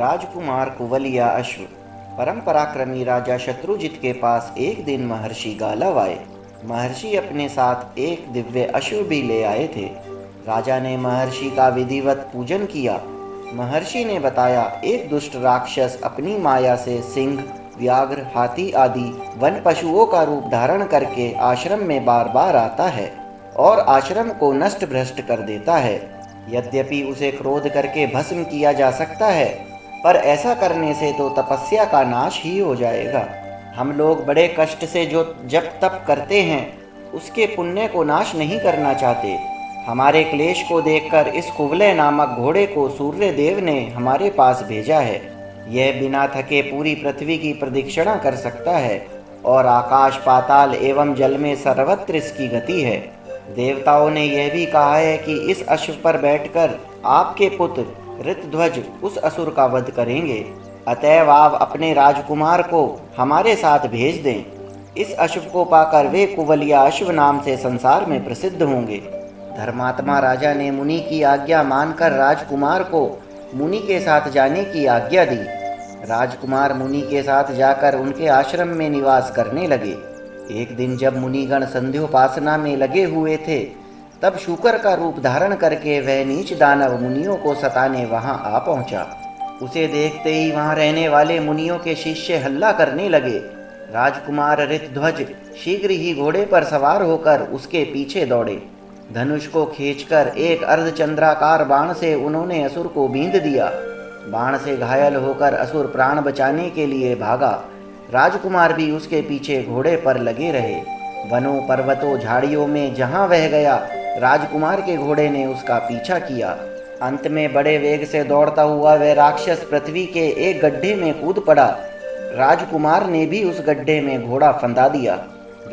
राजकुमार कुवलया अश्व। परम पराक्रमी राजा शत्रुजित के पास एक दिन महर्षि गालव आए। महर्षि अपने साथ एक दिव्य अश्व भी ले आए थे। राजा ने महर्षि का विधिवत पूजन किया। महर्षि ने बताया, एक दुष्ट राक्षस अपनी माया से सिंह, व्याघ्र, हाथी आदि वन पशुओं का रूप धारण करके आश्रम में बार बार आता है और आश्रम को नष्ट भ्रष्ट कर देता है। यद्यपि उसे क्रोध करके भस्म किया जा सकता है, पर ऐसा करने से तो तपस्या का नाश ही हो जाएगा। हम लोग बड़े कष्ट से जो जप तप करते हैं, उसके पुण्य को नाश नहीं करना चाहते। हमारे क्लेश को देखकर इस कुवलय नामक घोड़े को सूर्य देव ने हमारे पास भेजा है। यह बिना थके पूरी पृथ्वी की प्रदक्षिणा कर सकता है और आकाश, पाताल एवं जल में सर्वत्र इसकी गति है। देवताओं ने यह भी कहा है कि इस अश्व पर बैठकर आपके पुत्र ऋतध्वज उस असुर का वध करेंगे। अतएव आप अपने राजकुमार को हमारे साथ भेज दें। इस अश्व को पाकर वे कुवलया अश्व नाम से संसार में प्रसिद्ध होंगे। धर्मात्मा राजा ने मुनि की आज्ञा मानकर राजकुमार को मुनि के साथ जाने की आज्ञा दी। राजकुमार मुनि के साथ जाकर उनके आश्रम में निवास करने लगे। एक दिन जब मुनिगण संध्योपासना में लगे हुए थे, तब शूकर का रूप धारण करके वह नीच दानव मुनियों को सताने वहां आ पहुंचा। उसे देखते ही वहां रहने वाले मुनियों के शिष्य हल्ला करने लगे। राजकुमार ऋतध्वज शीघ्र ही घोड़े पर सवार होकर उसके पीछे दौड़े। धनुष को खींचकर एक अर्धचंद्राकार बाण से उन्होंने असुर को बींध दिया। बाण से घायल होकर असुर प्राण बचाने के लिए भागा। राजकुमार भी उसके पीछे घोड़े पर लगे रहे। वनों, पर्वतों, झाड़ियों में जहां वह गया, राजकुमार के घोड़े ने उसका पीछा किया। अंत में बड़े वेग से दौड़ता हुआ वह राक्षस पृथ्वी के एक गड्ढे में कूद पड़ा। राजकुमार ने भी उस गड्ढे में घोड़ा फंदा दिया।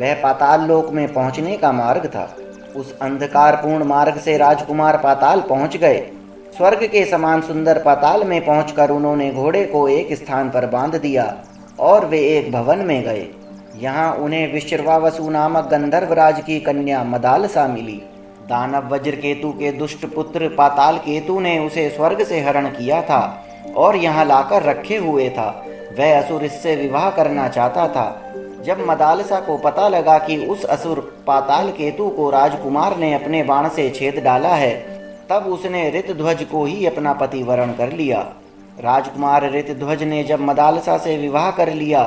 वह पाताल लोक में पहुंचने का मार्ग था। उस अंधकारपूर्ण मार्ग से राजकुमार पाताल पहुंच गए। स्वर्ग के समान सुंदर पाताल में पहुंचकर उन्होंने घोड़े को एक स्थान पर बांध दिया और वे एक भवन में गए। यहाँ उन्हें विश्रवावसु नामक गंधर्वराज की कन्या मदालसा मिली। दानव वज्रकेतु के दुष्ट पुत्र पाताल केतु ने उसे स्वर्ग से हरण किया था और यहाँ लाकर रखे हुए था। वह असुर इससे विवाह करना चाहता था। जब मदालसा को पता लगा कि उस असुर पाताल केतु को राजकुमार ने अपने बाण से छेद डाला है, तब उसने ऋतध्वज को ही अपना पति वरण कर लिया। राजकुमार ऋतध्वज ने जब मदालसा से विवाह कर लिया,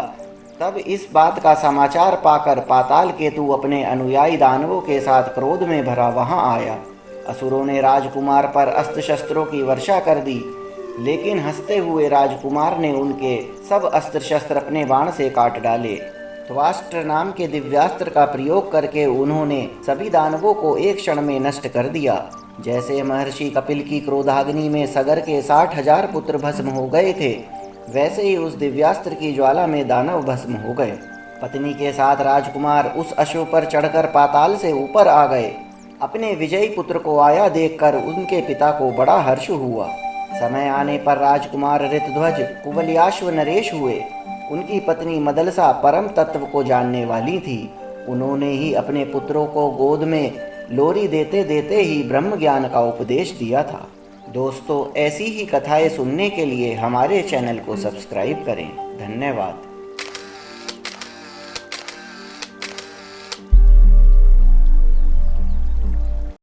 तब इस बात का समाचार पाकर पाताल केतु अपने अनुयायी दानवों के साथ क्रोध में भरा वहां आया। असुरों ने राजकुमार पर अस्त्र शस्त्रों की वर्षा कर दी, लेकिन हंसते हुए राजकुमार ने उनके सब अस्त्र शस्त्र अपने बाण से काट डाले। त्वाष्ट्र नाम के दिव्यास्त्र का प्रयोग करके उन्होंने सभी दानवों को एक क्षण में नष्ट कर दिया। जैसे महर्षि कपिल की क्रोधाग्नि में सगर के 60,000 पुत्र भस्म हो गए थे, वैसे ही उस दिव्यास्त्र की ज्वाला में दानव भस्म हो गए। पत्नी के साथ राजकुमार उस अश्व पर चढ़कर पाताल से ऊपर आ गए। अपने विजयी पुत्र को आया देखकर उनके पिता को बड़ा हर्ष हुआ। समय आने पर राजकुमार ऋतध्वज कुवलयाश्व नरेश हुए। उनकी पत्नी मदलसा परम तत्व को जानने वाली थी। उन्होंने ही अपने पुत्रों को गोद में लोरी देते देते ही ब्रह्म ज्ञान का उपदेश दिया था। दोस्तों, ऐसी ही कथाएं सुनने के लिए हमारे चैनल को सब्सक्राइब करें। धन्यवाद।